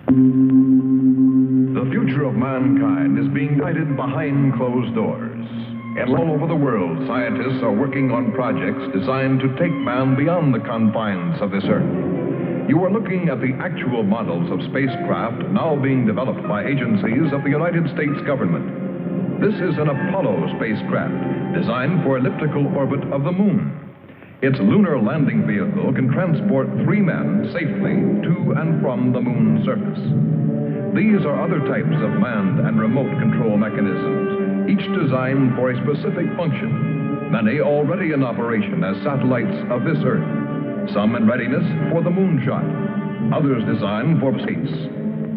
The future of mankind is being guided behind closed doors. And all over the world, scientists are working on projects designed to take man beyond the confines of this earth. You are looking at the actual models of spacecraft now being developed by agencies of the United States government. This is an Apollo spacecraft designed for elliptical orbit of the moon. Its lunar landing vehicle can transport 3 men safely to and from the moon's surface. These are other types of manned and remote control mechanisms, each designed for a specific function, many already in operation as satellites of this Earth, some in readiness for the moonshot, others designed for space,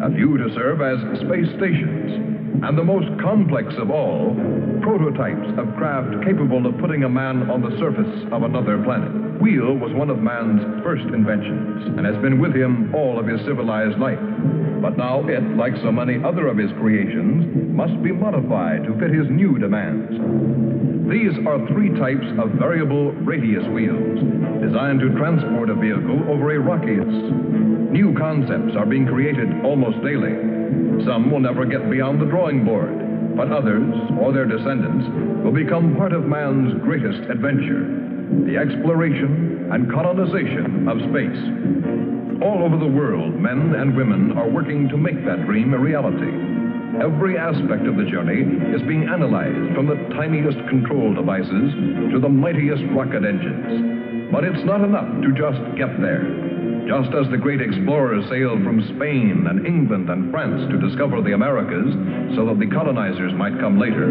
a few to serve as space stations, and the most complex of all, prototypes of craft capable of putting a man on the surface of another planet. Wheel was one of man's first inventions and has been with him all of his civilized life. But now it, like so many other of his creations, must be modified to fit his new demands. These are 3 types of variable radius wheels, designed to transport a vehicle over a rockiest. New concepts are being created almost daily. Some will never get beyond the drawing board, but others, or their descendants, will become part of man's greatest adventure, the exploration and colonization of space. All over the world, men and women are working to make that dream a reality. Every aspect of the journey is being analyzed, from the tiniest control devices to the mightiest rocket engines. But it's not enough to just get there. Just as the great explorers sailed from Spain and England and France to discover the Americas so that the colonizers might come later,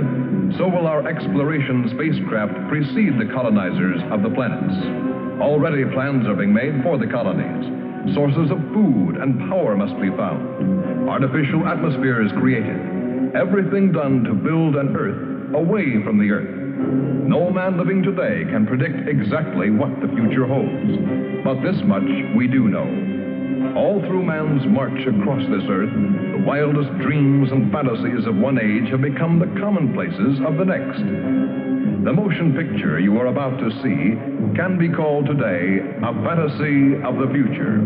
so will our exploration spacecraft precede the colonizers of the planets. Already plans are being made for the colonies. Sources of food and power must be found. Artificial atmospheres created. Everything done to build an Earth away from the Earth. No man living today can predict exactly what the future holds. But this much we do know. All through man's march across this Earth, the wildest dreams and fantasies of one age have become the commonplaces of the next. The motion picture you are about to see can be called today a fantasy of the future.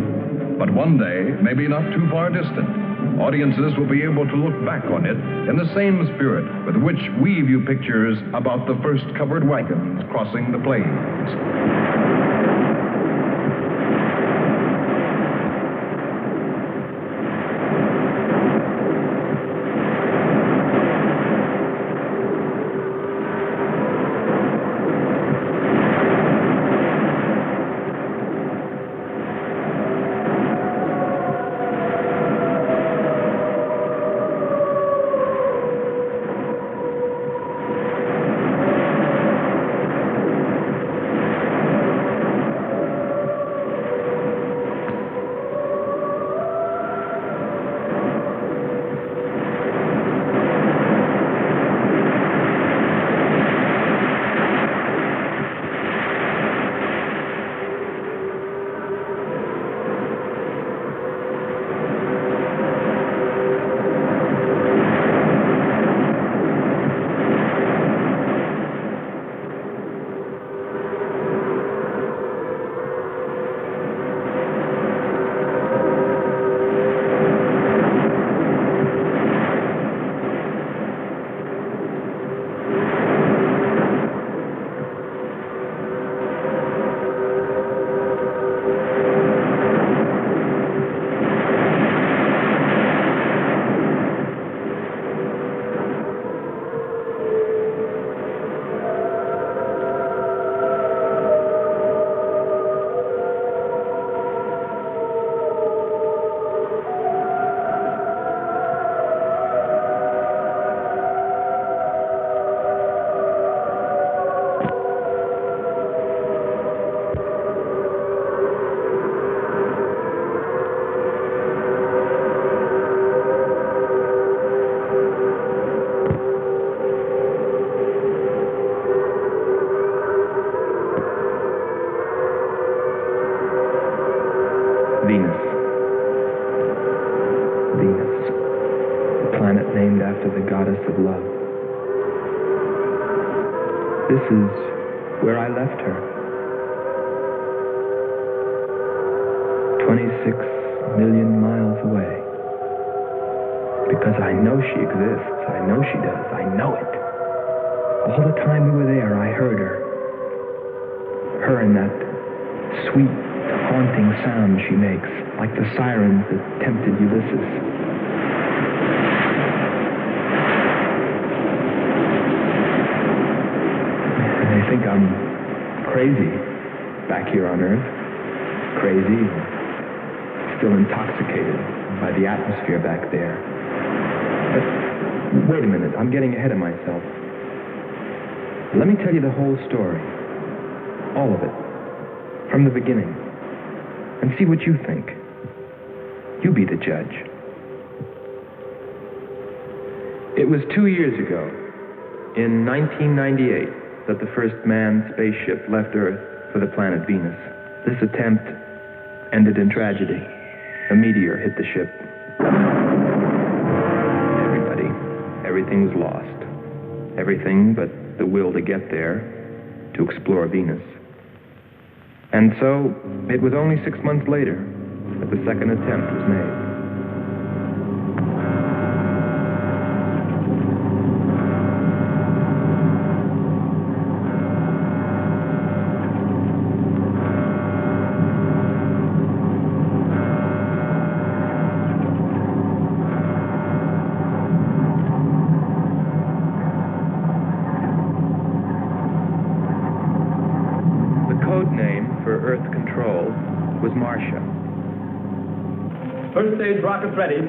But one day, maybe not too far distant, audiences will be able to look back on it in the same spirit with which we view pictures about the first covered wagons crossing the plains. of love. This is where I left her. 26 million miles away. Because I know she exists. I know she does. I know it. All the time we were there, I heard her. Her and that sweet, haunting sound she makes, like the sirens that tempted Ulysses. They think I'm crazy back here on Earth. Crazy, still intoxicated by the atmosphere back there. But wait a minute, I'm getting ahead of myself. Let me tell you the whole story. All of it. From the beginning. And see what you think. You be the judge. It was 2 years ago, in 1998, that the first manned spaceship left Earth for the planet Venus. This attempt ended in tragedy. A meteor hit the ship. Everything was lost. Everything but the will to get there, to explore Venus. And so, it was only 6 months later that the second attempt was made. Earth control was Marcia. First stage rockets ready.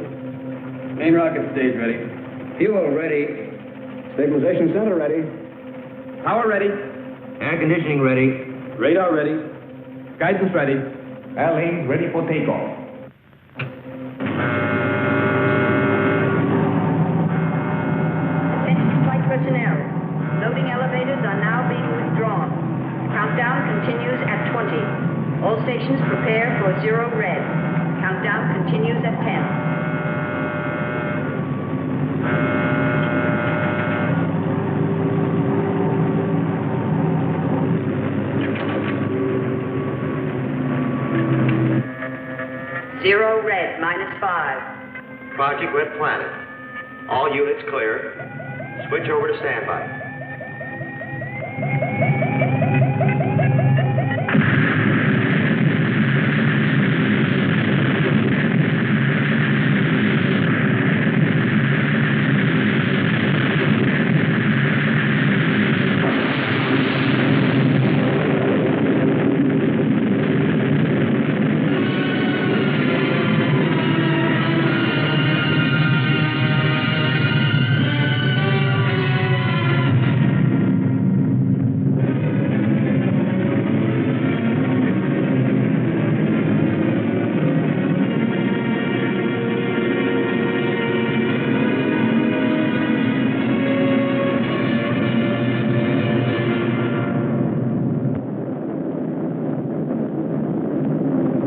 Main rocket stage ready. Fuel ready. Stabilization center ready. Power ready. Air conditioning ready. Radar ready. Guidance ready. Airlanes ready for takeoff. Attention flight personnel. Loading elevators are now being withdrawn. Countdown continues at 20. All stations prepare for 0 red. Countdown continues at 10. Zero red, -5. Project Red Planet. All units clear. Switch over to standby.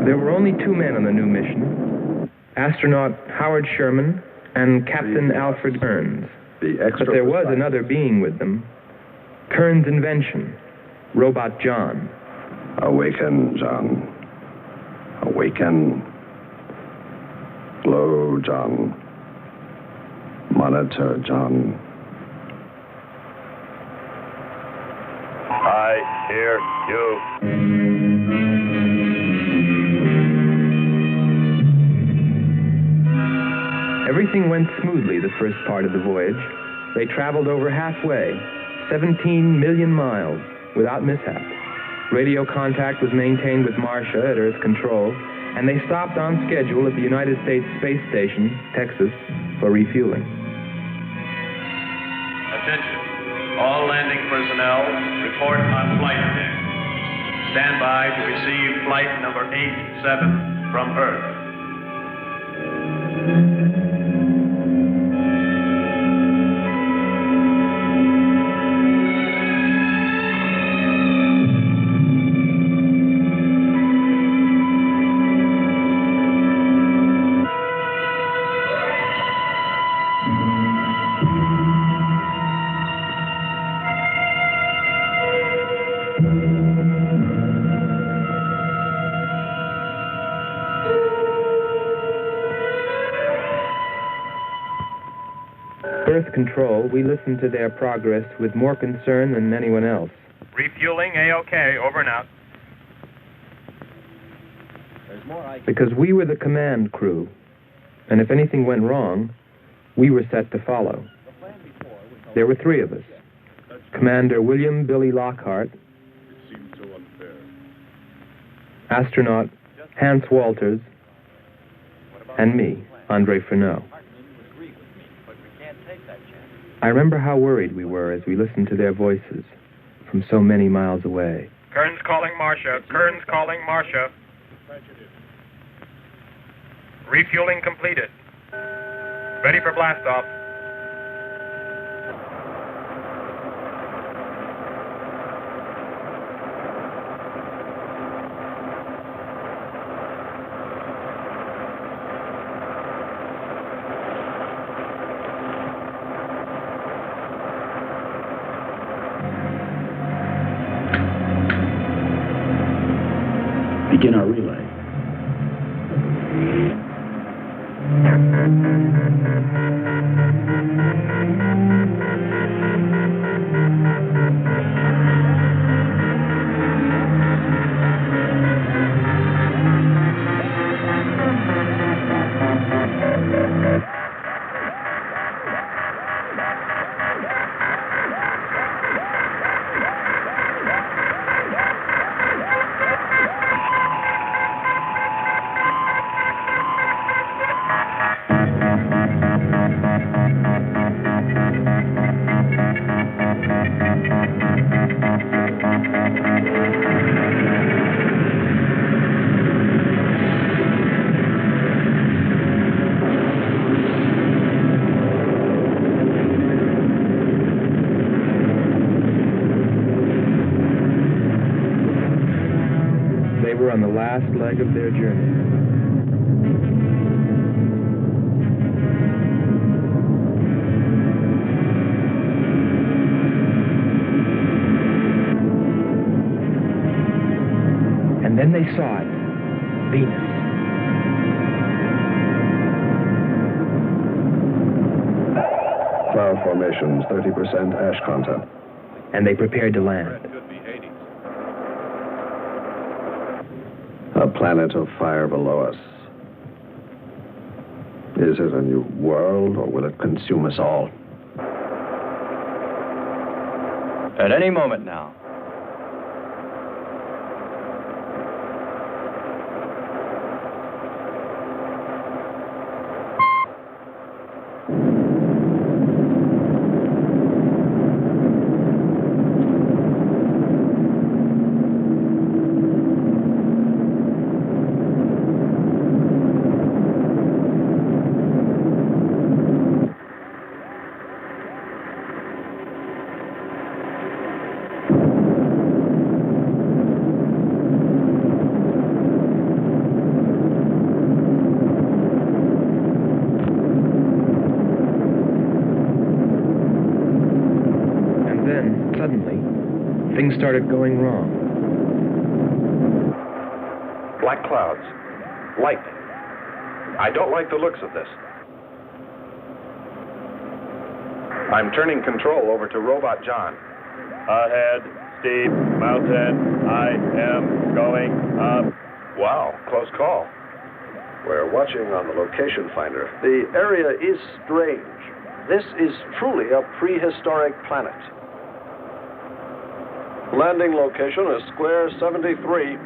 There were only 2 men on the new mission, astronaut Howard Sherman and Captain Alfred Kearns. But there was another being with them, Kearns' invention, Robot John. Awaken, John. Awaken. Glow, John. Monitor, John. I hear you. Everything went smoothly the first part of the voyage. They traveled over halfway, 17 million miles, without mishap. Radio contact was maintained with Marcia at Earth Control, and they stopped on schedule at the United States Space Station, Texas, for refueling. Attention. All landing personnel, report on flight deck. Stand by to receive flight number 87 from Earth. Earth control, we listened to their progress with more concern than anyone else. Refueling A-OK, over and out. Because we were the command crew, and if anything went wrong, we were set to follow. There were 3 of us. Commander William Billy Lockhart, astronaut Hans Walters, and me, Andre Freneau. I remember how worried we were as we listened to their voices from so many miles away. Kern's calling Marcia. Kern's calling Marcia. Refueling completed. Ready for blast-off. Begin our relay. On the last leg of their journey. And then they saw it, Venus. Cloud formations, 30% ash content. And they prepared to land. A planet of fire below us. Is it a new world, or will it consume us all? At any moment now. Things started going wrong. Black clouds. Lightning. I don't like the looks of this. I'm turning control over to Robot John. Ahead, steep mountain. I am going up. Wow, close call. We're watching on the location finder. The area is strange. This is truly a prehistoric planet. Landing location is square 73.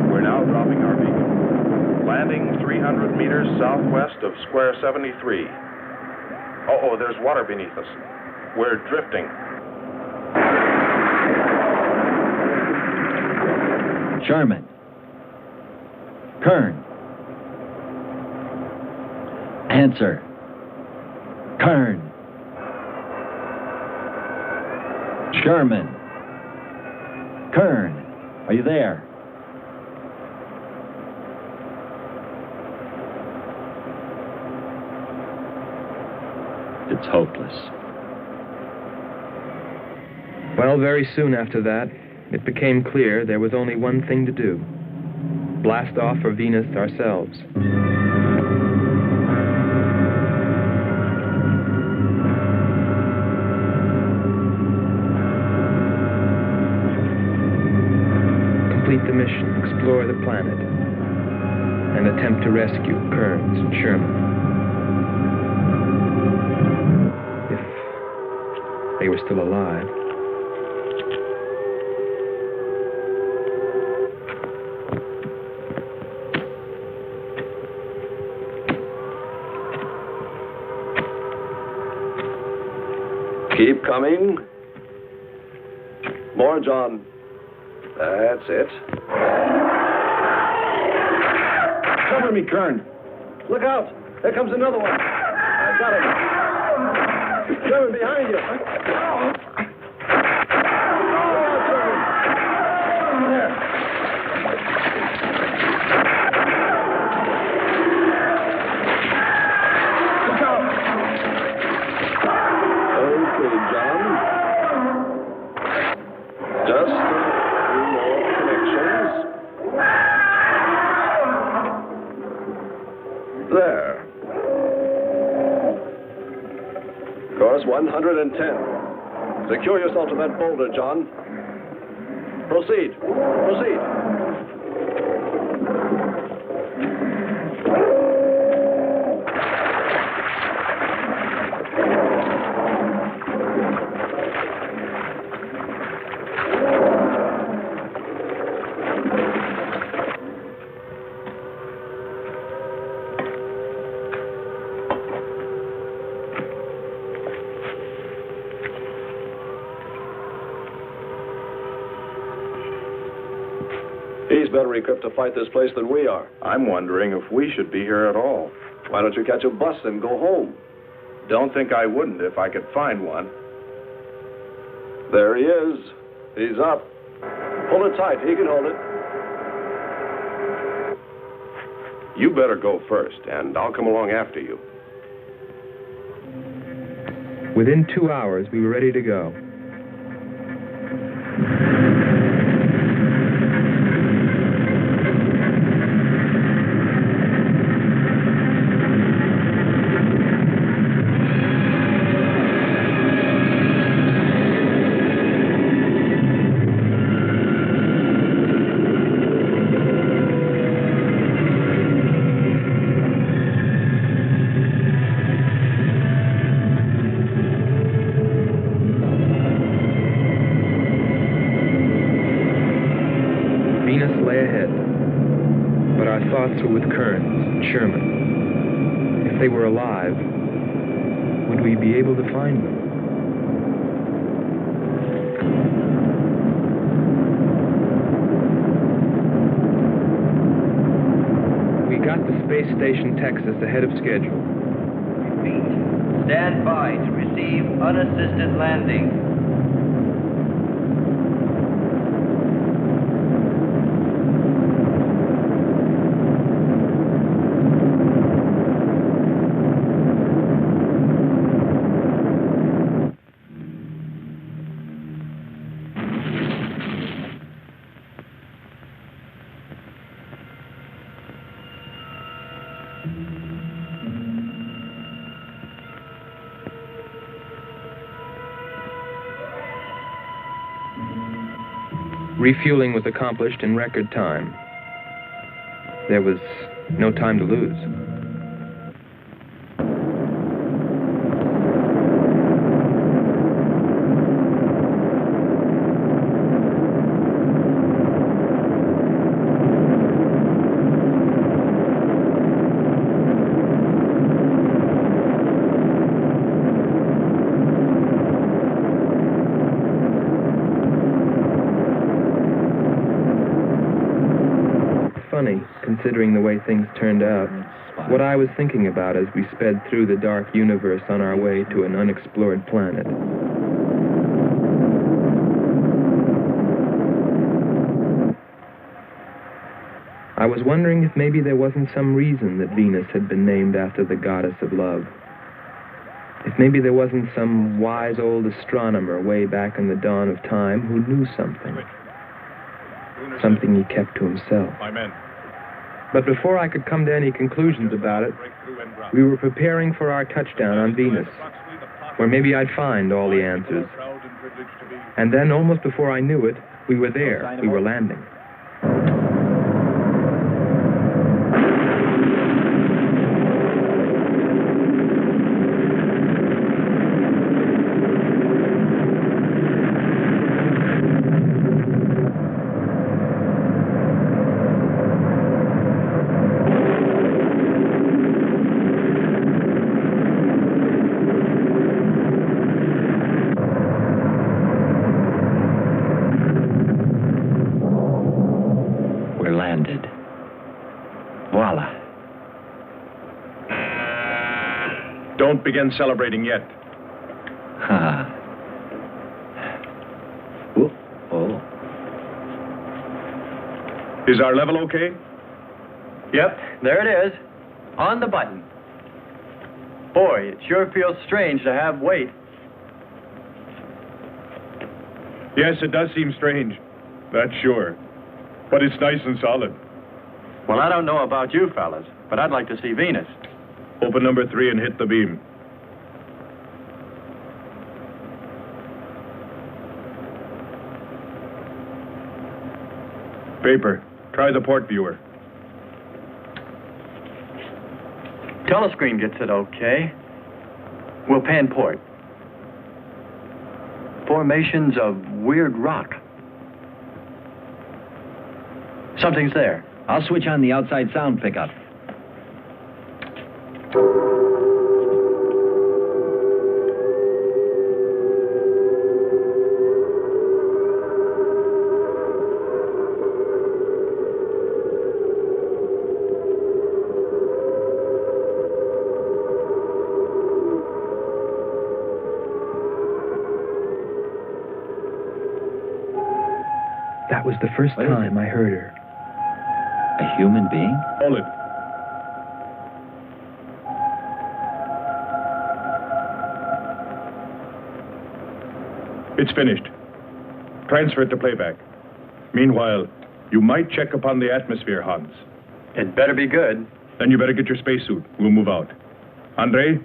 We're now dropping our beacon. Landing 300 meters southwest of square 73. Oh, there's water beneath us. We're drifting. Sherman. Kern. Answer. Kern. Sherman. Kern, are you there? It's hopeless. Well, very soon after that, it became clear there was only one thing to do. Blast off for Venus ourselves. the mission, explore the planet, and attempt to rescue Kearns and Sherman. If they were still alive. Keep coming. More, John. That's it. Cover me, Kern. Look out! There comes another one. I got him. Sherman, behind you. There. Course 110. Secure yourself to that boulder, John. Proceed. Proceed. He's better equipped to fight this place than we are. I'm wondering if we should be here at all. Why don't you catch a bus and go home? Don't think I wouldn't if I could find one. There he is. He's up. Hold it tight. He can hold it. You better go first, and I'll come along after you. Within 2 hours, we were ready to go. With Kearns and Sherman. If they were alive, would we be able to find them? We got to Space Station, Texas, ahead of schedule. Repeat. Stand by to receive unassisted landing. Refueling was accomplished in record time. There was no time to lose. Considering the way things turned out, what I was thinking about as we sped through the dark universe on our way to an unexplored planet. I was wondering if maybe there wasn't some reason that Venus had been named after the goddess of love. If maybe there wasn't some wise old astronomer way back in the dawn of time who knew something. Something he kept to himself. But before I could come to any conclusions about it, we were preparing for our touchdown on Venus, where maybe I'd find all the answers. And then, almost before I knew it, we were there. We were landing. Voila. Don't begin celebrating yet. Oh. Is our level okay? Yep, there it is. On the button. Boy, it sure feels strange to have weight. Yes, it does seem strange. That's sure. But it's nice and solid. Well, I don't know about you fellas, but I'd like to see Venus. Open number 3 and hit the beam. Paper, try the port viewer. Telescreen gets it okay. We'll pan port. Formations of weird rock. Something's there. I'll switch on the outside sound pickup. That was the first time I heard her. A human being? Hold it. It's finished. Transfer it to playback. Meanwhile, you might check upon the atmosphere, Hans. It better be good. Then you better get your spacesuit. We'll move out. Andre,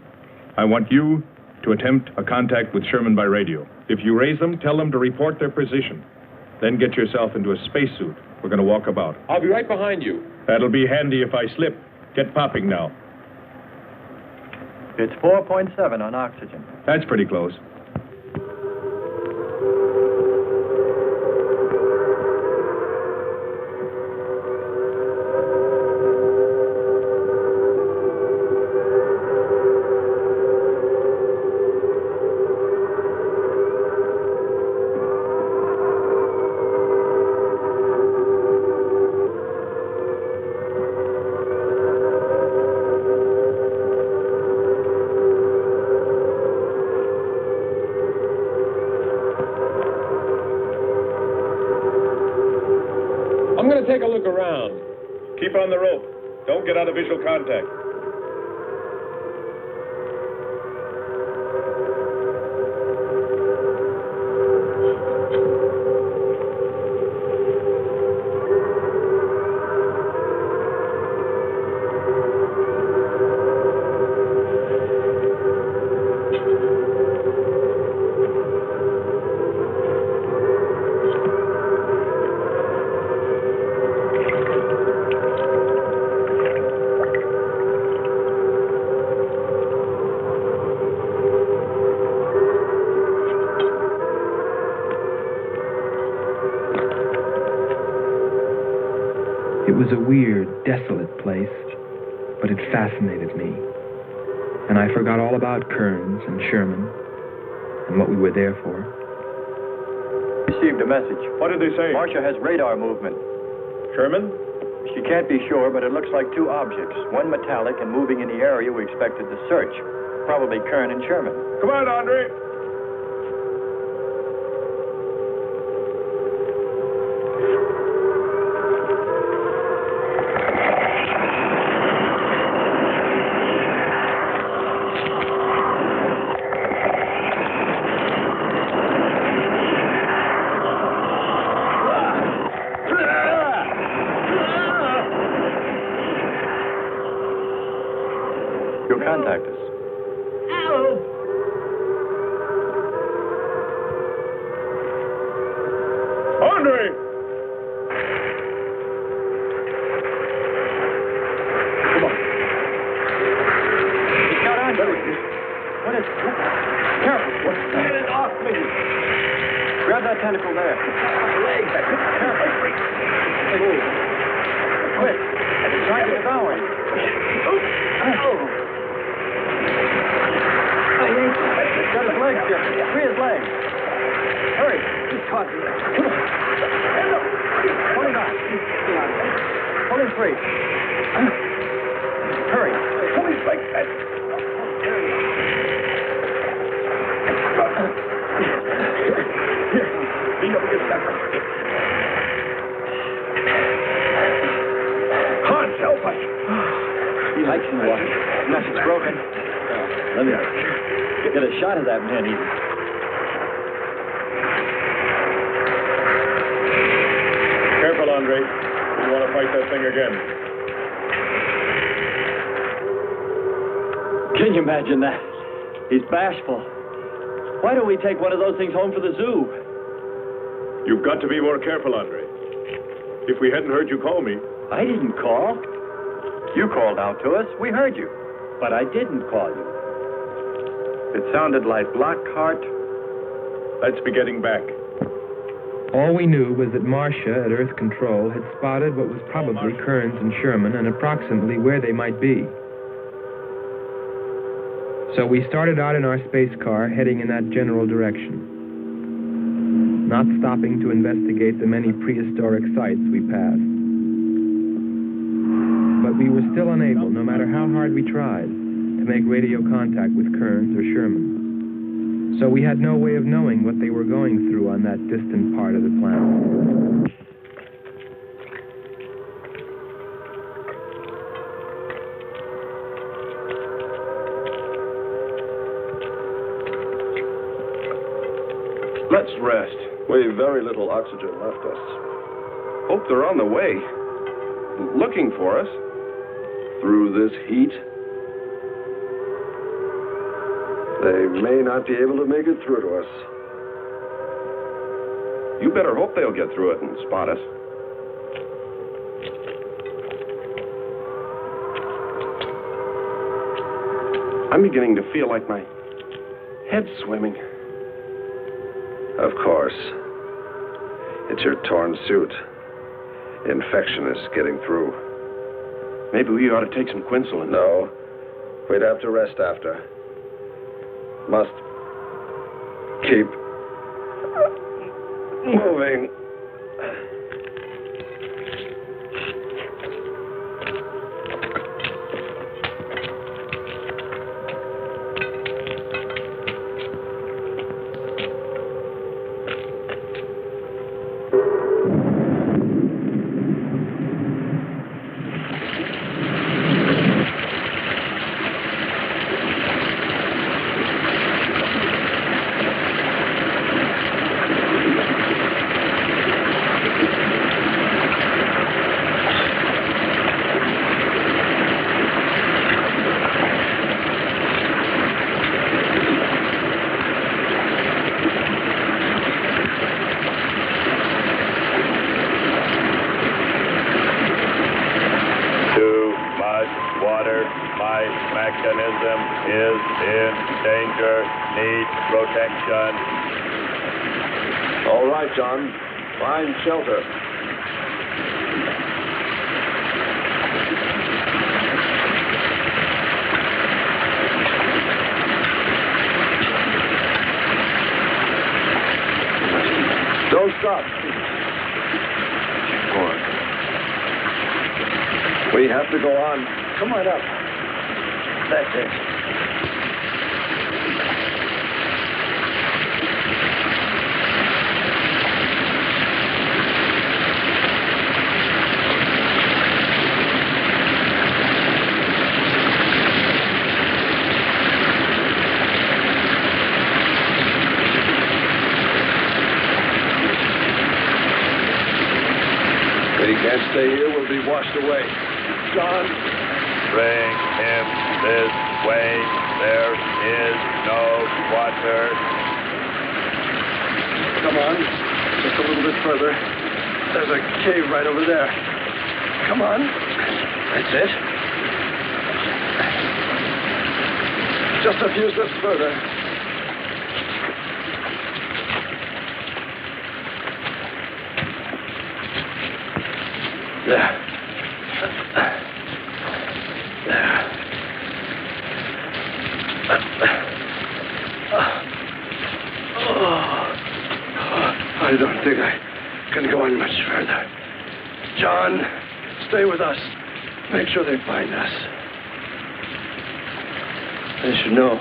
I want you to attempt a contact with Sherman by radio. If you raise them, tell them to report their position. Then get yourself into a spacesuit. We're going to walk about. I'll be right behind you. That'll be handy if I slip. Get popping now. It's 4.7 on oxygen. That's pretty close. I'm going to take a look around. Keep on the rope. Don't get out of visual contact. It was a weird, desolate place, but it fascinated me. And I forgot all about Kearns and Sherman and what we were there for. Received a message. What did they say? Marcia has radar movement. Sherman? She can't be sure, but it looks like two objects. One metallic and moving in the area we expected to search. Probably Kern and Sherman. Come on, Andre. You'll contact us. Andre! Grab that tentacle there. Legs. Careful. Move. Quick. It's trying to devour him. Got his legs, Jeff. Free his legs. Hurry. He's caught. Come on. Pull him back. Pull him free. Hurry. Pull his legs back. Here. Lean up against that. Hans, help us. He likes you, Walker. Nothing's broken. Let me get a shot of that man. Careful, Andre. You want to fight that thing again. Can you imagine that? He's bashful. Why don't we take one of those things home for the zoo? You've got to be more careful, Andre. If we hadn't heard you call me... I didn't call. You called out to us. We heard you. But I didn't call you. It sounded like Lockhart. Let's be getting back. All we knew was that Marcia at Earth Control had spotted what was probably Kearns and Sherman and approximately where they might be. So we started out in our space car, heading in that general direction, not stopping to investigate the many prehistoric sites we passed. But we were still unable, no matter how hard we tried, to make radio contact with Kearns or Sherman. So we had no way of knowing what they were going through on that distant part of the planet. Let's rest. We've very little oxygen left us. Hope they're on the way. Looking for us. Through this heat. They may not be able to make it through to us. You better hope they'll get through it and spot us. I'm beginning to feel like my head's swimming. Of course. It's your torn suit. Infection is getting through. Maybe we ought to take some quinsulin. No. We'd have to rest after. Must keep moving. All right, John. Find shelter. Don't stop. Keep going. We have to go on. Come on up. That's it. He can't stay here. We'll be washed away. John. Bring him this way. There is no water. Come on. Just a little bit further. There's a cave right over there. Come on. That's it. Just a few steps further. There. I don't think I can go on much further. John, stay with us. Make sure they find us. They should know.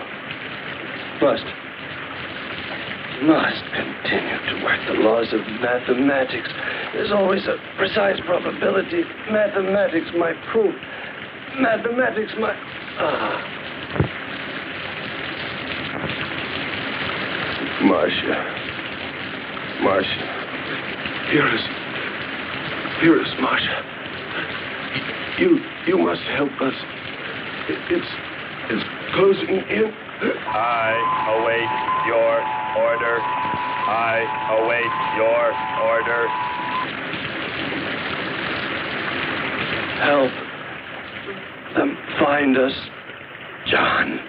Must continue to work the laws of mathematics. There's always a precise probability. Mathematics, my proof. Mathematics, my... Marcia. Hear us, Marcia. You must help us. It's closing in. I await your order. I await your order. Help them find us, John.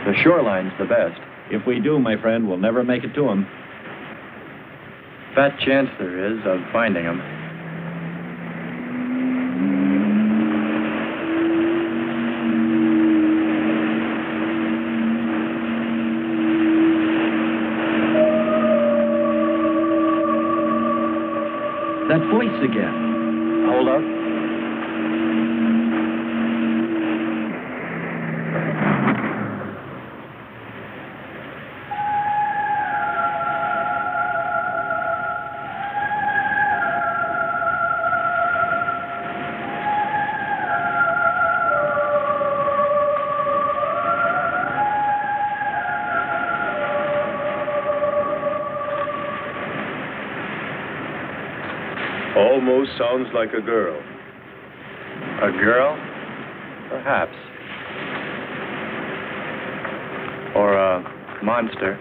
The shoreline's the best. If we do, my friend, we'll never make it to them. Fat chance there is of finding them. That voice again. Hold up. Almost sounds like a girl. A girl? Perhaps. Or a monster.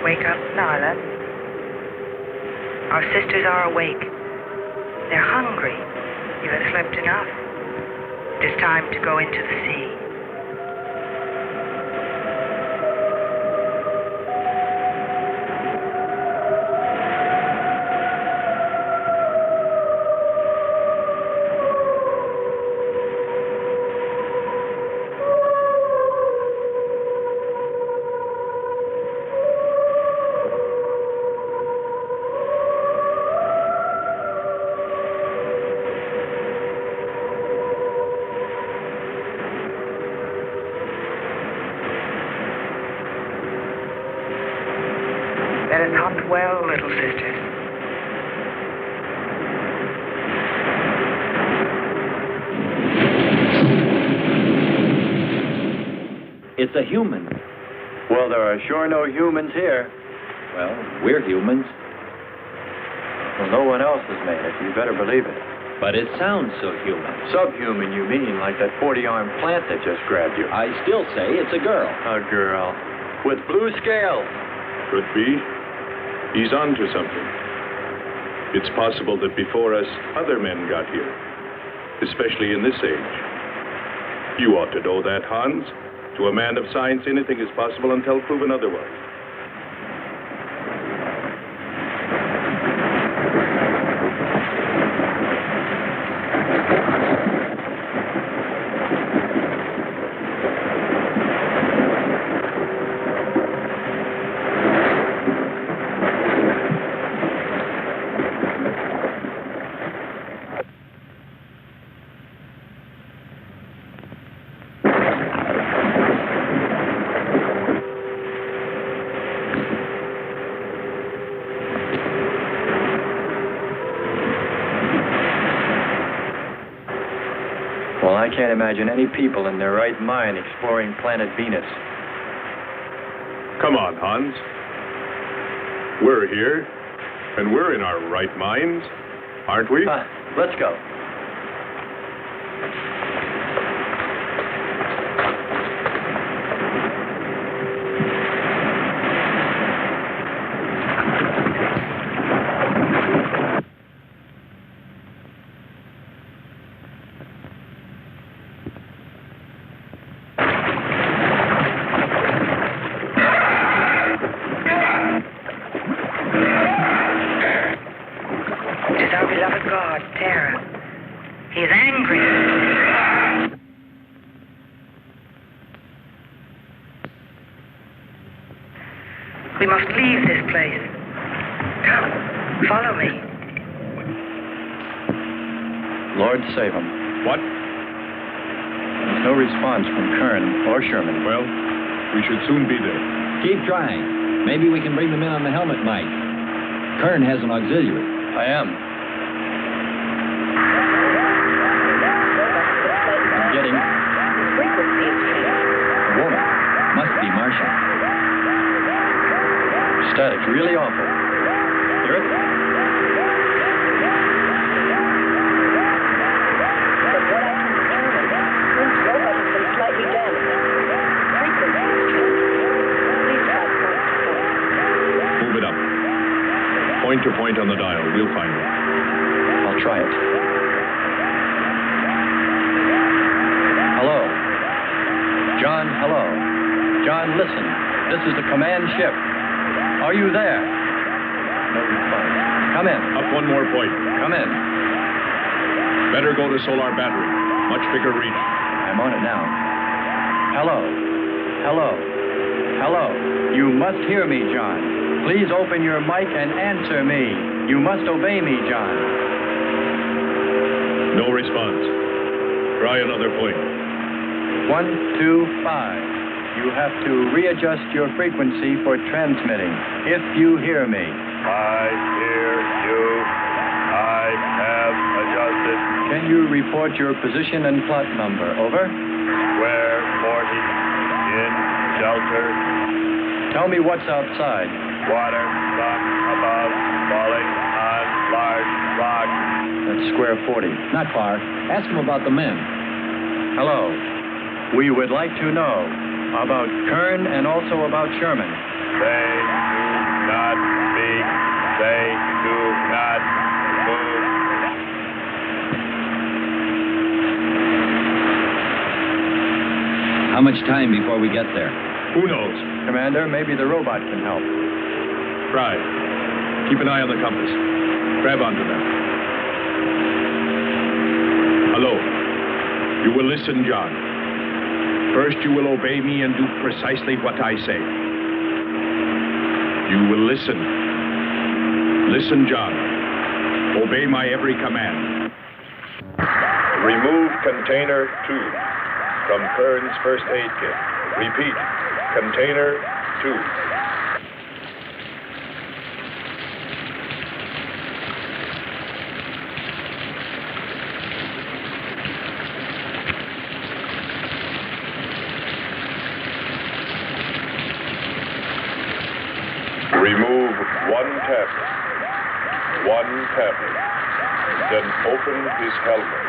Wake up, Nyla. Our sisters are awake. They're hungry. You have slept enough. It is time to go into the sea. Let us hunt well, little sisters. It's a human. Well, there are sure no humans here. Well, we're humans. Well, no one else has made it. You better believe it. But it sounds so human. Subhuman, you mean, like that 40-armed plant that just grabbed you. I still say it's a girl. A girl. with blue scales. Could be. He's onto something. It's possible that before us, other men got here, especially in this age. You ought to know that, Hans. To a man of science, anything is possible until proven otherwise. I can't imagine any people in their right mind exploring planet Venus. Come on, Hans. We're here, and we're in our right minds, aren't we? Let's go. We must leave this place. Come, follow me. Lord save him. What? There's no response from Kern or Sherman. Well, we should soon be there. Keep trying. Maybe we can bring them in on the helmet mic. Kern has an auxiliary. I am. I'm getting... Frequency is changed. Whoa. Must be Martian. Static, really awful. Hear it? From what I can determine, Kern's robot has been slightly damaged. Frequency is changed. Please try point to point. Move it up. Point to point on the dial. We'll find it. I'll try it. Hello. John, hello. John, listen. This is the command ship. Are you there? No response. Come in. Up one more point. Come in. Better go to solar battery. Much bigger reach. I'm on it now. Hello. Hello. Hello. You must hear me, John. Please open your mic and answer me. You must obey me, John. No response. Try another point. 1, 2, 5. You have to readjust your frequency for transmitting, if you hear me. I hear you. I have adjusted. Can you report your position and plot number? Over. Square 40. In shelter. Tell me what's outside. Water, sun above, falling on large rock. That's square 40. Not far. Ask him about the men. Hello. We would like to know about Kern and also about Sherman. They do not speak. They do not move. How much time before we get there? Who knows? Commander, maybe the robot can help. Try. Keep an eye on the compass. Grab onto that. Hello. You will listen, John. First, you will obey me and do precisely what I say. You will listen. Listen, John. Obey my every command. Remove container 2 from Kern's first aid kit. Repeat. Container 2. Remove 1 tablet. 1 tablet. Then open his helmet.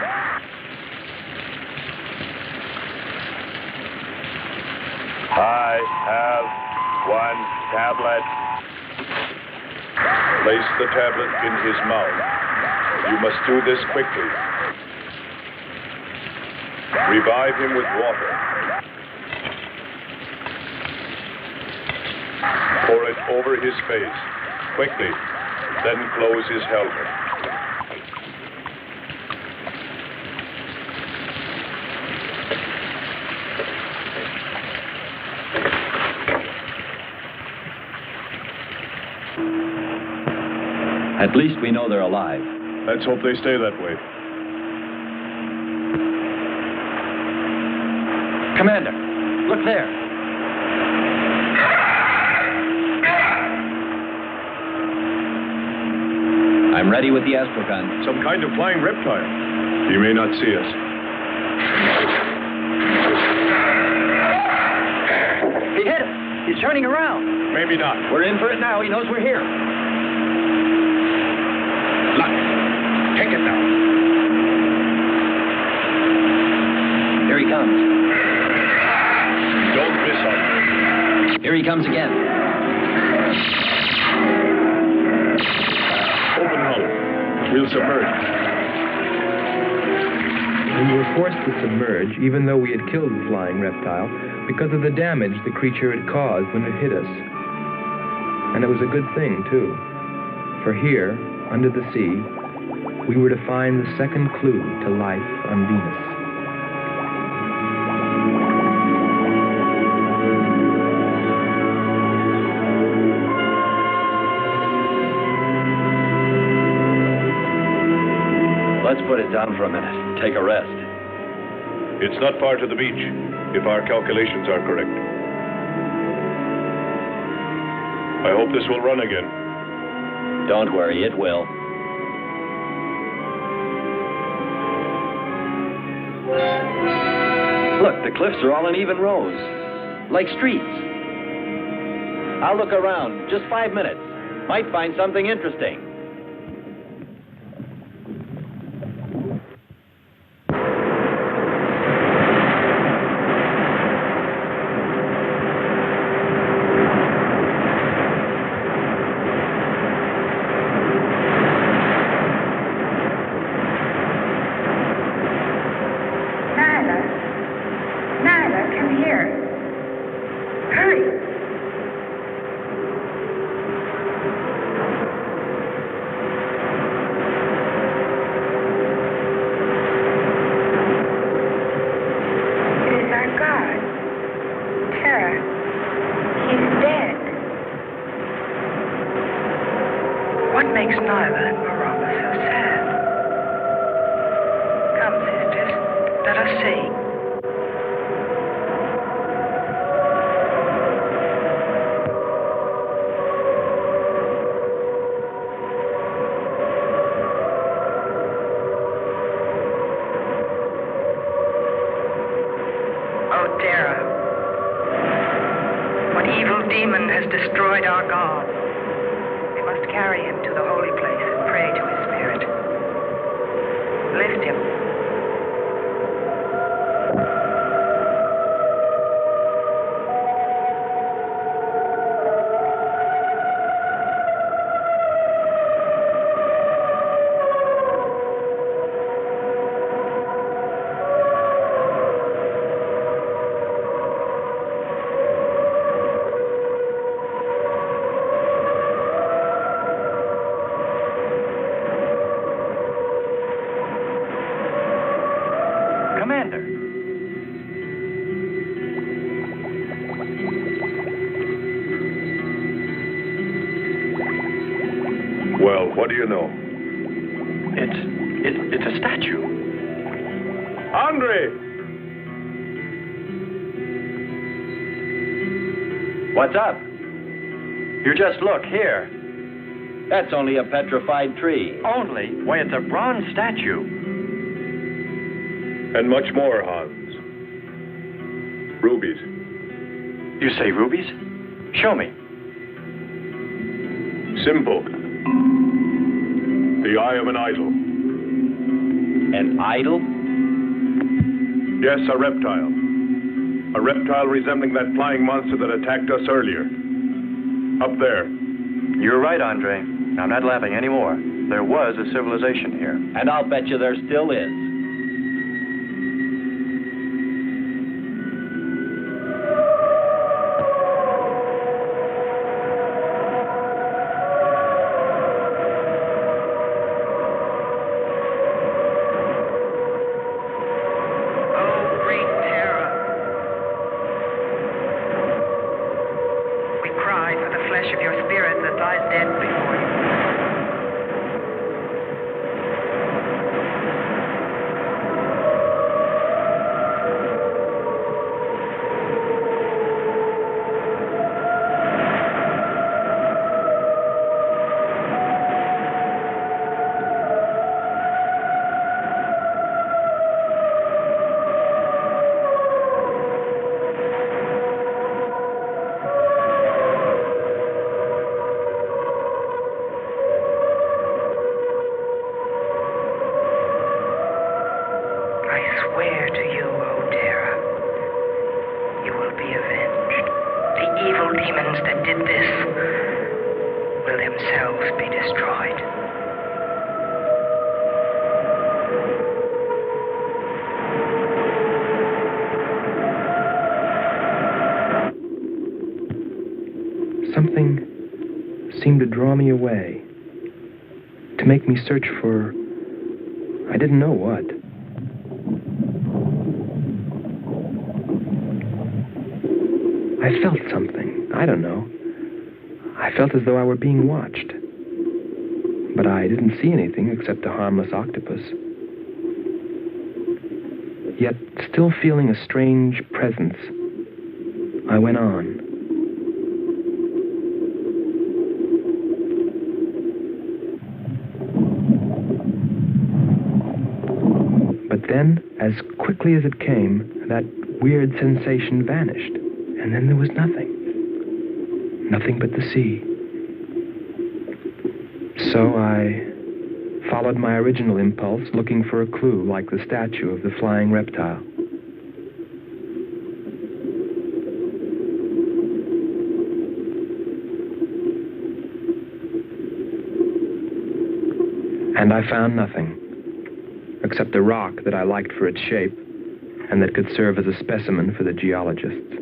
I have One tablet. Place the tablet in his mouth. You must do this quickly. Revive him with water. Pour it over his face. Quickly. Then close his helmet. At least we know they're alive. Let's hope they stay that way. Commander, look there. I'm ready with the astrogun. Some kind of flying reptile. He may not see us. He hit us. He's turning around. Maybe not. We're in for it now. He knows we're here. Look. Take it now. Here he comes. Don't miss him. Here he comes again. Open hull. We'll submerge. We were forced to submerge, even though we had killed the flying reptile, because of the damage the creature had caused when it hit us. And it was a good thing, too. For here, under the sea, we were to find the second clue to life on Venus. Let's put it down for a minute. Take a rest. It's not far to the beach, if our calculations are correct. I hope this will run again. Don't worry, it will. Look, the cliffs are all in even rows, like streets. I'll look around. Just 5 minutes. Might find something interesting. What do you know? It's a statue. Andre! What's up? You just look here. That's only a petrified tree. Only? Why, it's a bronze statue. And much more, Hans. Rubies. You say rubies? Show me. Simple. The eye of an idol. An idol? Yes, a reptile. A reptile resembling that flying monster that attacked us earlier. Up there. You're right, Andre. I'm not laughing anymore. There was a civilization here. And I'll bet you there still is. Something seemed to draw me away, to make me search for, I didn't know what. I felt something, I don't know. I felt as though I were being watched. But I didn't see anything except a harmless octopus. Yet, still feeling a strange presence, I went on. But then, as quickly as it came, that weird sensation vanished. And then there was nothing. Nothing but the sea. So I followed my original impulse, looking for a clue like the statue of the flying reptile. And I found nothing, except a rock that I liked for its shape and that could serve as a specimen for the geologists.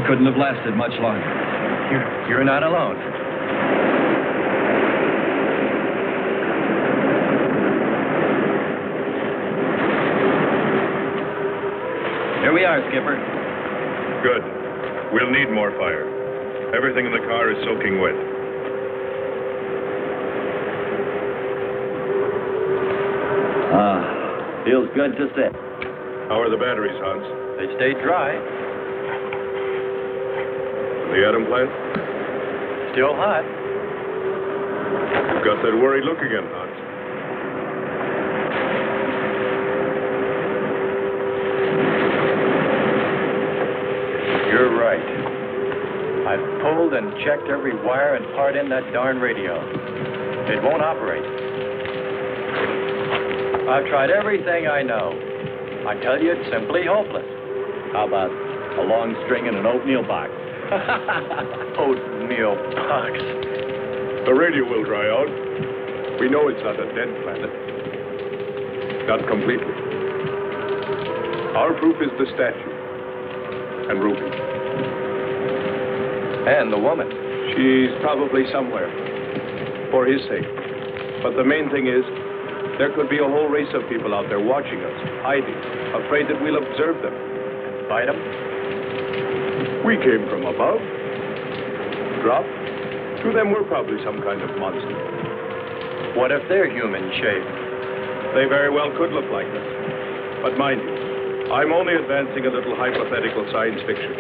Couldn't have lasted much longer. You're not alone. Here we are, Skipper. Good. We'll need more fire. Everything in the car is soaking wet. Feels good to sit. How are the batteries, Hans? They stayed dry. The atom plant? Still hot. You've got that worried look again, Hans. You're right. I've pulled and checked every wire and part in that darn radio. It won't operate. I've tried everything I know. I tell you, it's simply hopeless. How about a long string and an oatmeal box? Oatmeal box. The radio will dry out. We know it's not a dead planet. Not completely. Our proof is the statue. And Ruby. And the woman. She's probably somewhere. For his sake. But the main thing is, there could be a whole race of people out there watching us, hiding, afraid that we'll observe them. And fight them? We came from above. Dropped. To them, we're probably some kind of monster. What if they're human shaped? They very well could look like us. But mind you, I'm only advancing a little hypothetical science fiction.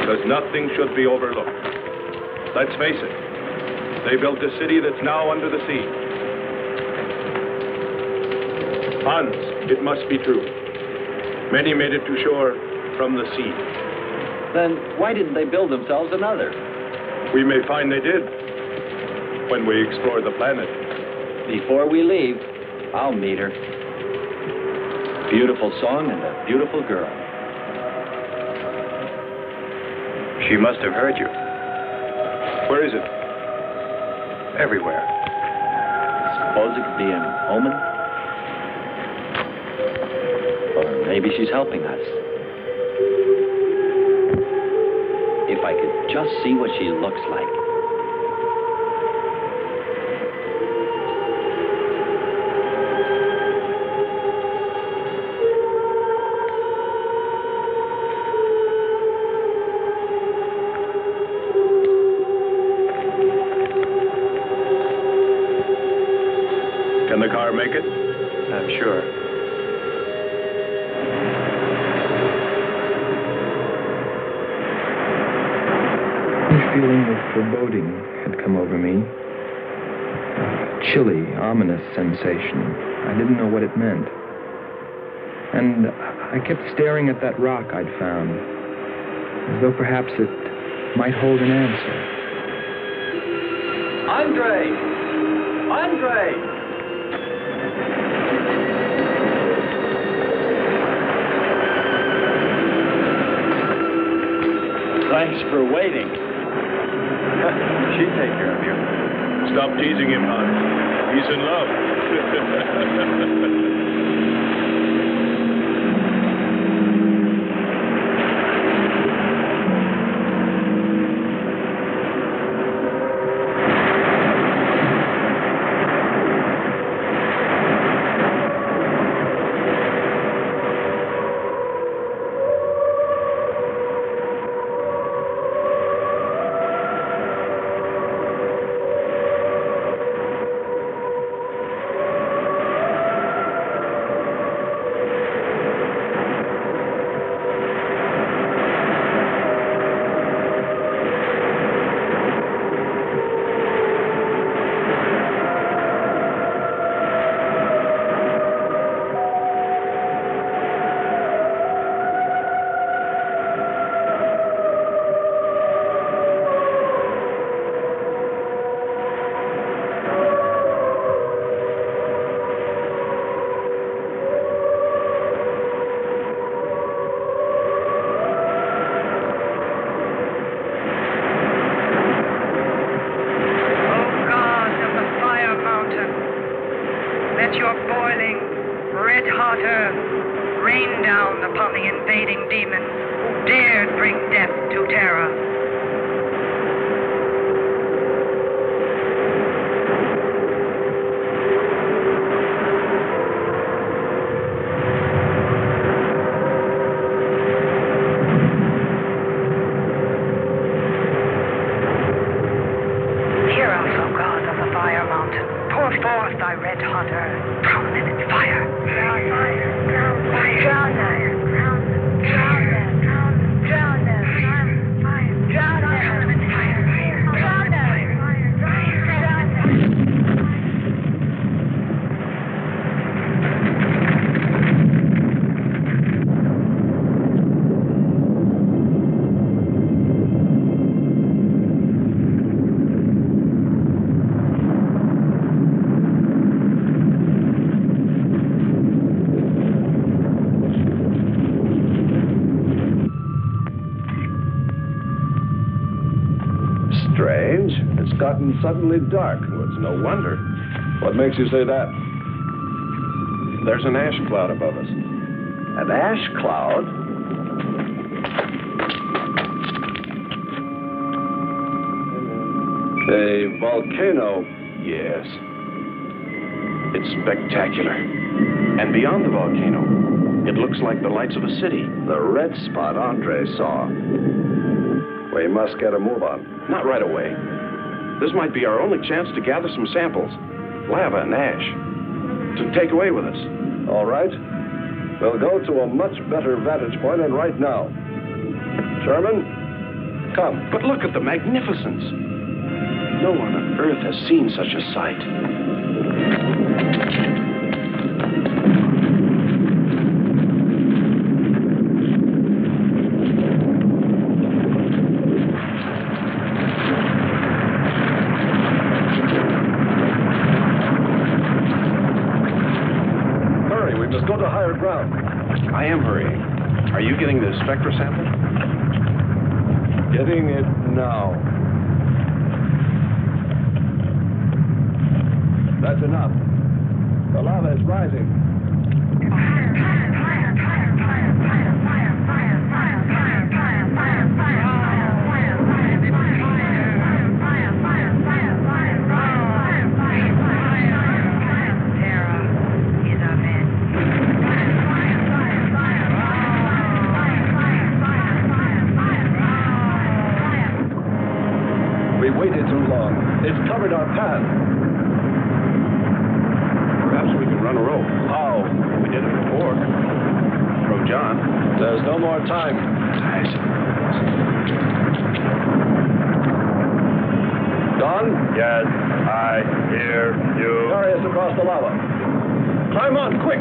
Because nothing should be overlooked. Let's face it. They built a city that's now under the sea. Hans, it must be true. Many made it to shore from the sea. Then why didn't they build themselves another? We may find they did. When we explore the planet. Before we leave, I'll meet her. Beautiful song and a beautiful girl. She must have heard you. Where is it? Everywhere. Suppose it could be an omen? Or maybe she's helping us. If I could just see what she looks like. Can the car make it? I'm sure. A feeling of foreboding had come over me. A chilly, ominous sensation. I didn't know what it meant. And I kept staring at that rock I'd found, as though perhaps it might hold an answer. Andre! Andre! Thanks for waiting. She'd take care of you. Stop teasing him, Hans. He's in love. Let your boiling, red-hot earth rain down upon the invading demons who dared bring death to Terra. Hear us, O God of the Fire Mountain. Pour forth thy red-hot earth, prominent fire. strange. It's gotten suddenly dark. Well, it's no wonder. What makes you say that? There's an ash cloud above us. An ash cloud? A volcano. Yes. It's spectacular. And beyond the volcano, it looks like the lights of a city. The red spot Andre saw. We must get a move on. Not right away. This might be our only chance to gather some samples. Lava and ash. To take away with us. All right. We'll go to a much better vantage point, and right now. Sherman, come. But look at the magnificence. No one on Earth has seen such a sight. Go to higher ground. I am hurrying. Are you getting the spectra sample? Getting it now. That's enough. The lava is rising. We waited too long. It's covered our path. Perhaps we can run a rope. How? We did it before. Throw John. There's no more time. Don? Yes, I hear you. Carry us across the lava. Climb on, quick!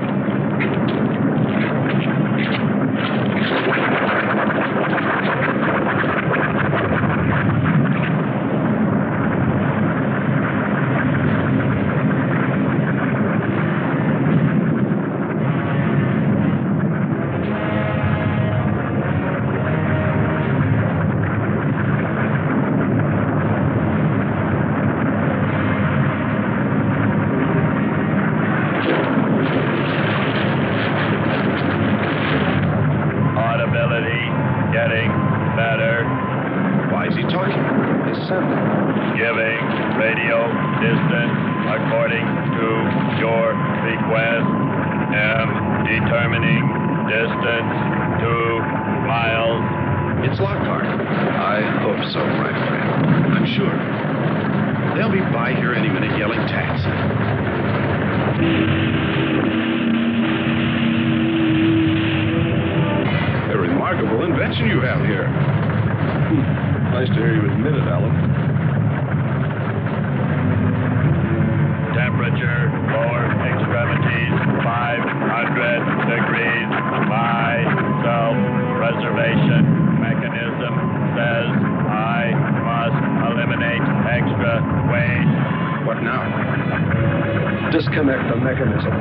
Disconnect the mechanism.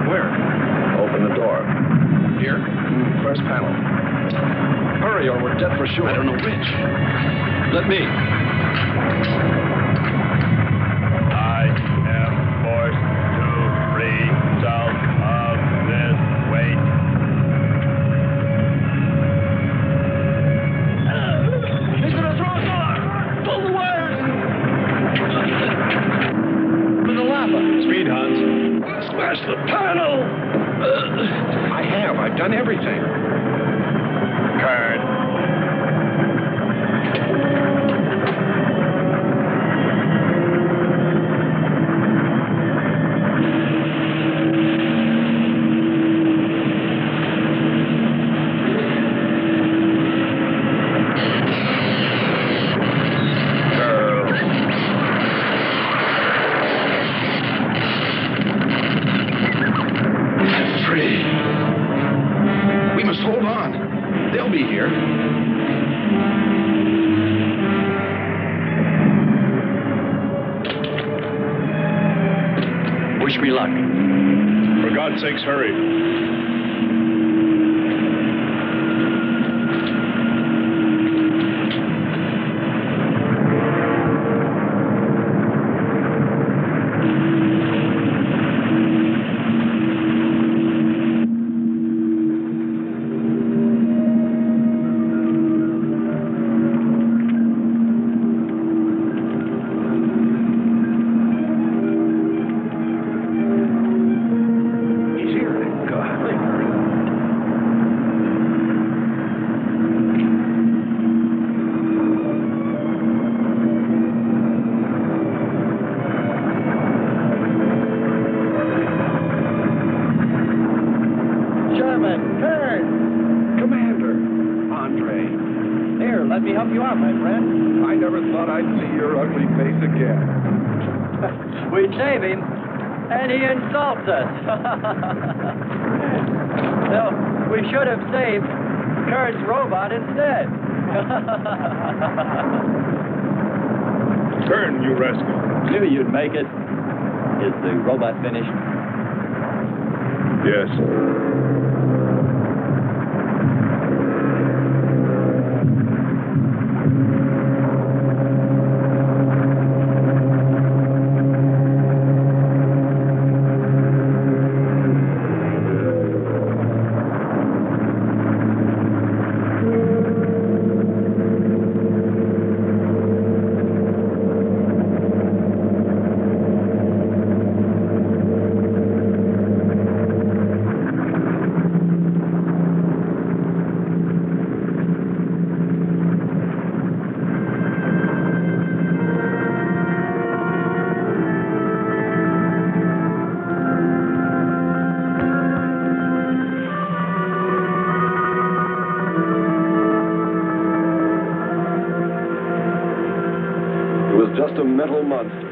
Where? Open the door. Here? First panel. Hurry or we're dead for sure. I don't know which. Let me. I am forced to free myself of this weight. He's gonna throw us off! Pull the wires! For the lava. Speed, Hans. Smash the panel! I've done everything. Kern. Wish me luck. For God's sakes, hurry. thought I'd see your ugly face again. We save him, and he insults us. So we should have saved Kurt's robot instead. Kern, you rascal. Knew you'd make it. Is the robot finished? Yes. Just a metal monster.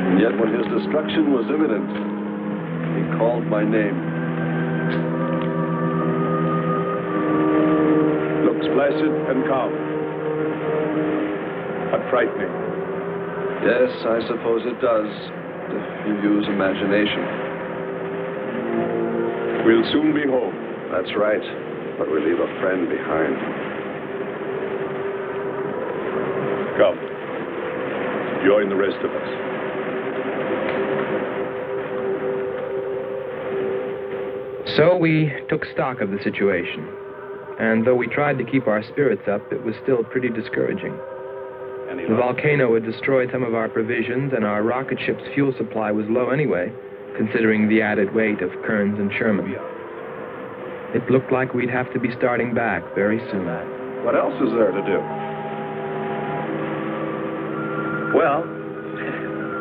And yet when his destruction was imminent, he called my name. Looks placid and calm. But frightening. Yes, I suppose it does, if you use imagination. We'll soon be home. That's right, but we leave a friend behind. Come. Join the rest of us. So we took stock of the situation. And though we tried to keep our spirits up, it was still pretty discouraging. The volcano had destroyed some of our provisions, and our rocket ship's fuel supply was low anyway, considering the added weight of Kearns and Sherman. It looked like we'd have to be starting back very soon. What else is there to do? Well,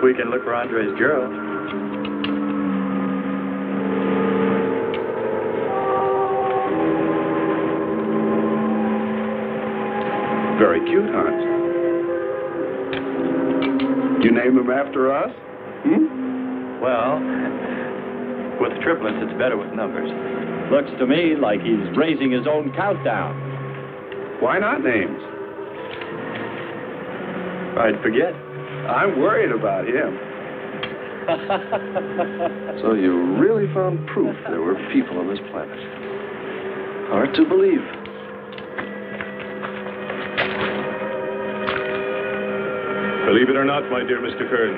we can look for Andre's girl. Very cute, Hans. You name him after us? Well, with triplets, it's better with numbers. Looks to me like he's raising his own countdown. Why not names? I'd forget. I'm worried about him. So you really found proof there were people on this planet. Hard to believe. Believe it or not, my dear Mr. Kern,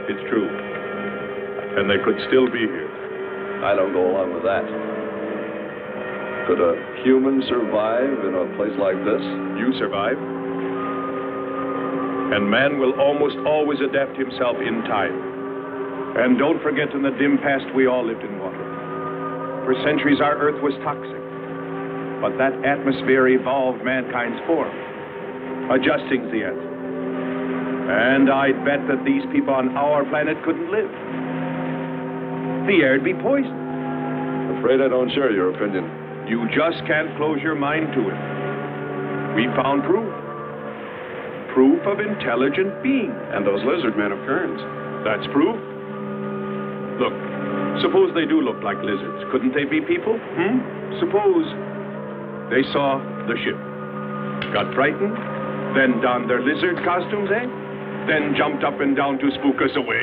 it's true. And they could still be here. I don't go along with that. Could a human survive in a place like this? You survive. And man will almost always adapt himself in time. And don't forget, in the dim past, we all lived in water. For centuries, our Earth was toxic. But that atmosphere evolved mankind's form, adjusting the Earth. And I'd bet that these people on our planet couldn't live. The air'd be poisoned. Afraid I don't share your opinion. You just can't close your mind to it. We found proof. Proof of intelligent being. And those lizard men of Kearns. That's proof. Look, suppose they do look like lizards. Couldn't they be people? Suppose they saw the ship, got frightened, then donned their lizard costumes, then jumped up and down to spook us away.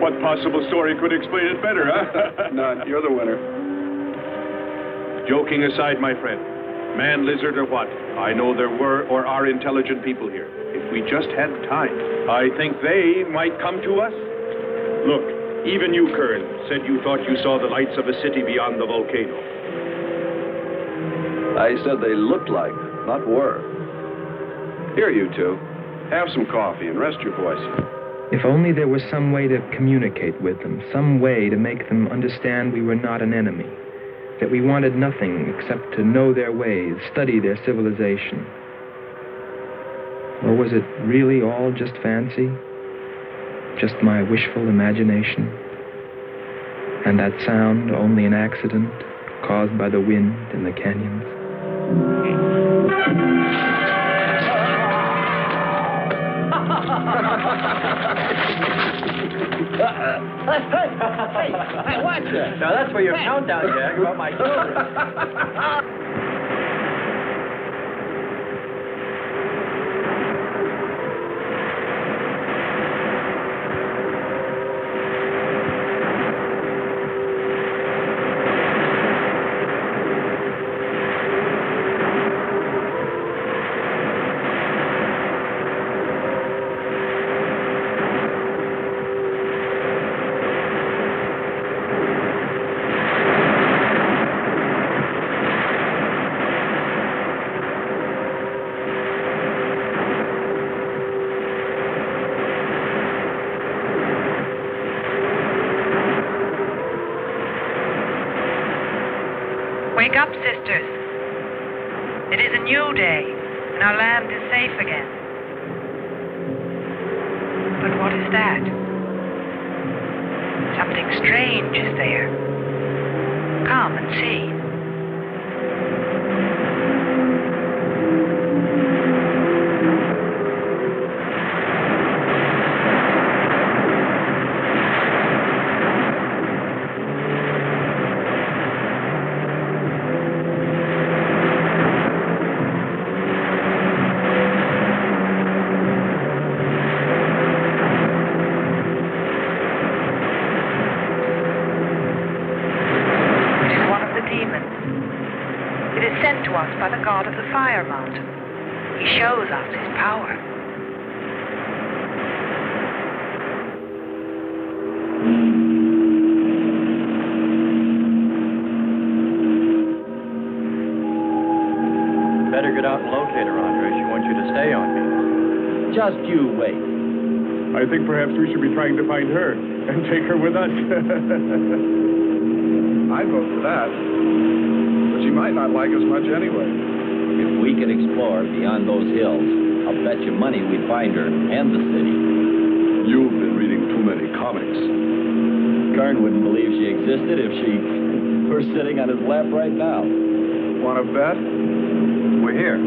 What possible story could explain it better, huh? None. You're the winner. Joking aside, my friend, man, lizard, or what, I know there were or are intelligent people here. If we just had time, I think they might come to us. Look, even you, Kern, said you thought you saw the lights of a city beyond the volcano. I said they looked like, not were. Here, you two. Have some coffee and rest your voice. If only there was some way to communicate with them, some way to make them understand we were not an enemy, that we wanted nothing except to know their ways, study their civilization. Or was it really all just fancy? Just my wishful imagination? And that sound only an accident caused by the wind in the canyons? Hey, watch it. Now that's for your countdown gag about my children. Wake up, sisters. It is a new day, and our land is safe again. But what is that? Something strange is there. Come and see. By the god of the fire mountain. He shows us his power. Better get out and locate her, Andre. She wants you to stay on me. Just you wait. I think perhaps we should be trying to find her and take her with us. I'd vote for that. But she might not like us much anyway. If we could explore beyond those hills, I'll bet you money we'd find her and the city. You've been reading too many comics. Kern wouldn't believe she existed if she were sitting on his lap right now. Want to bet? We're here.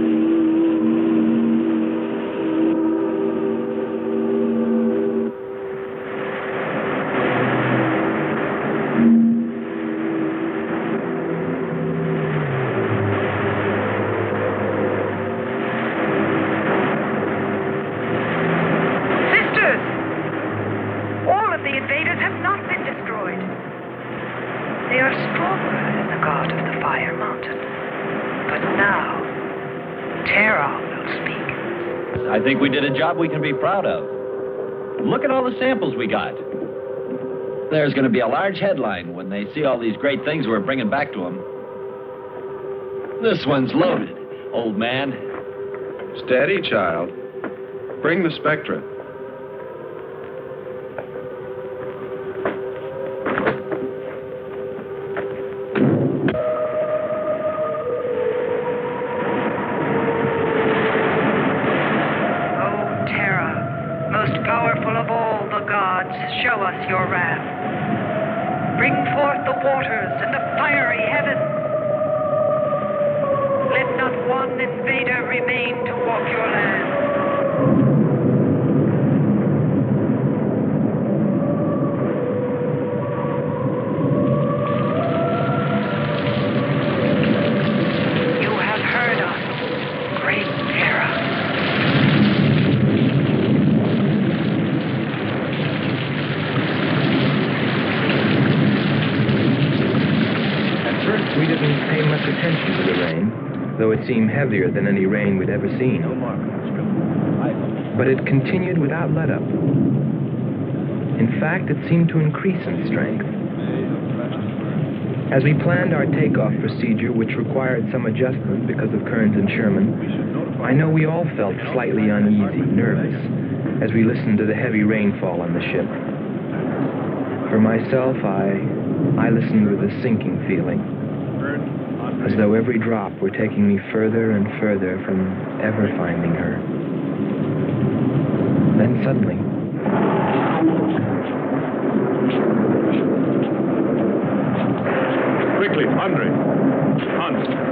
I think we did a job we can be proud of. Look at all the samples we got. There's going to be a large headline when they see all these great things we're bringing back to them. This one's loaded, old man. Steady, child. Bring the spectra. Show us your wrath. Bring forth the waters and the fiery heavens. Let not one invader remain to walk your land. You have heard us, great Terra. We didn't pay much attention to the rain, though it seemed heavier than any rain we'd ever seen. But it continued without let-up. In fact, it seemed to increase in strength. As we planned our takeoff procedure, which required some adjustment because of Kearns and Sherman, I know we all felt slightly uneasy, nervous, as we listened to the heavy rainfall on the ship. For myself, I listened with a sinking feeling, as though every drop were taking me further and further from ever finding her. Then suddenly, Quickly, Andre. Hans.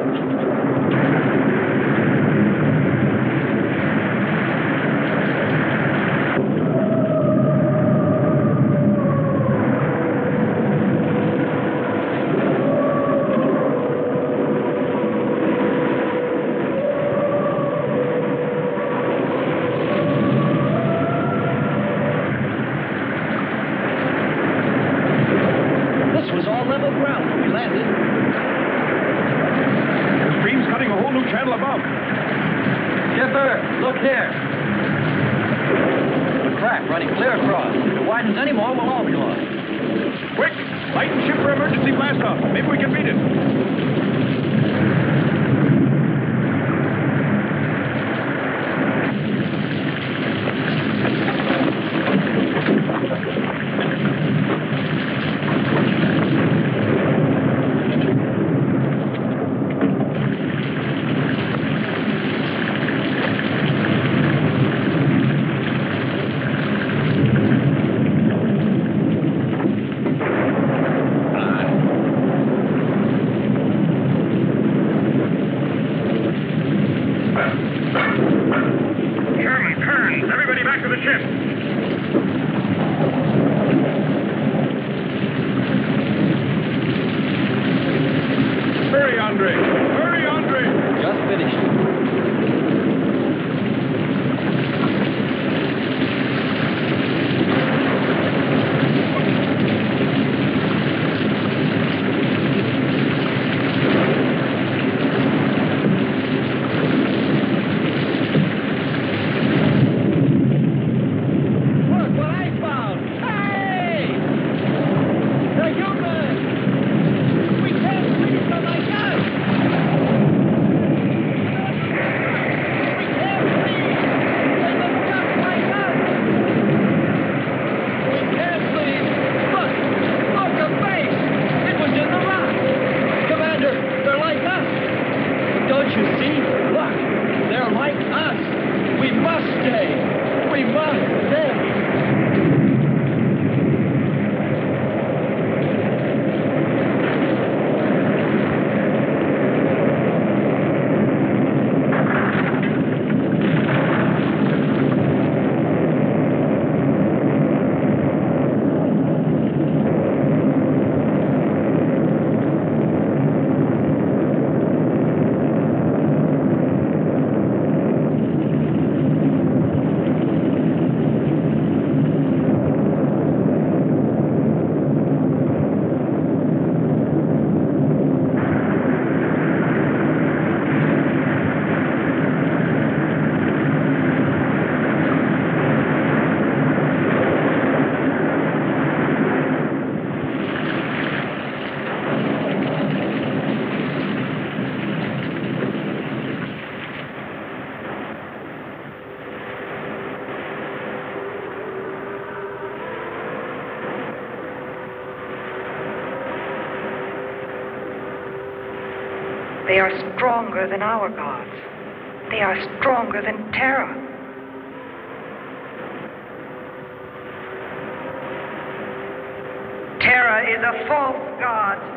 They are stronger than our gods. They are stronger than Terra. Terra is a false god.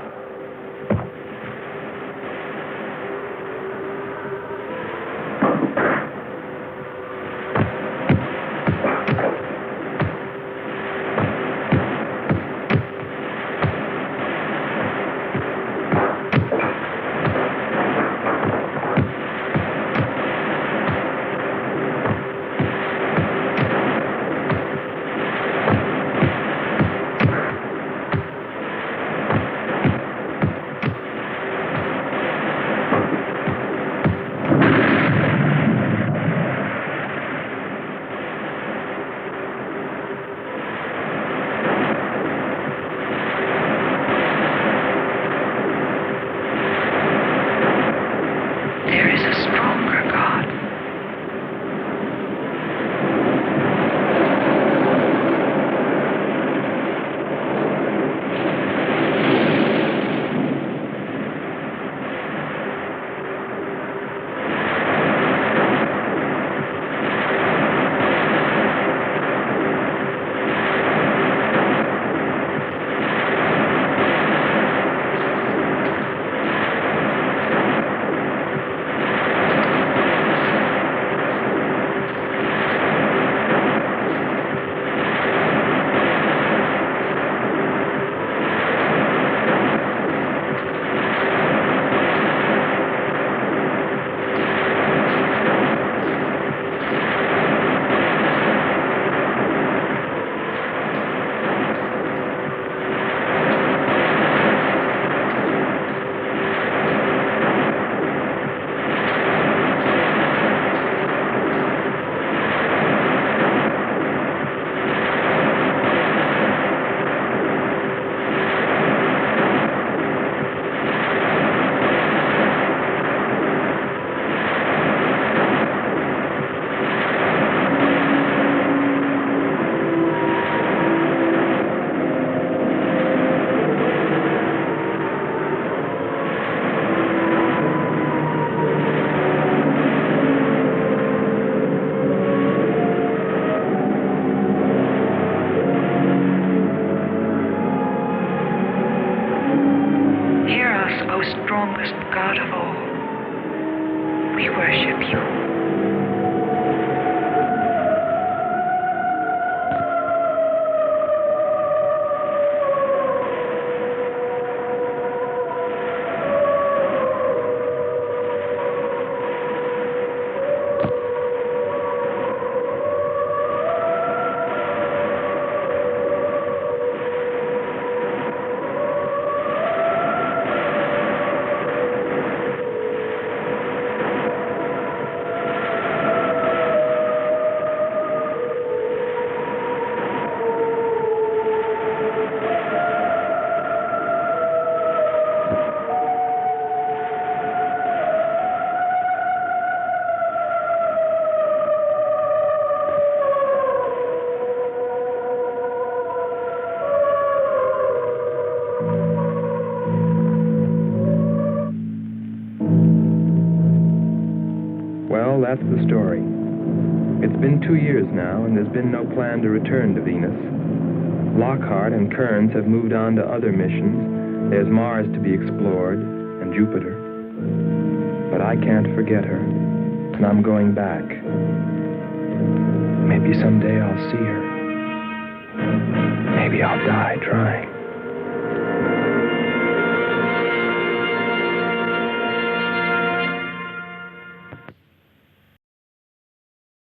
worship you. Well, that's the story. It's been 2 years now, and there's been no plan to return to Venus. Lockhart and Kearns have moved on to other missions. There's Mars to be explored, and Jupiter. But I can't forget her, and I'm going back. Maybe someday I'll see her. Maybe I'll die trying.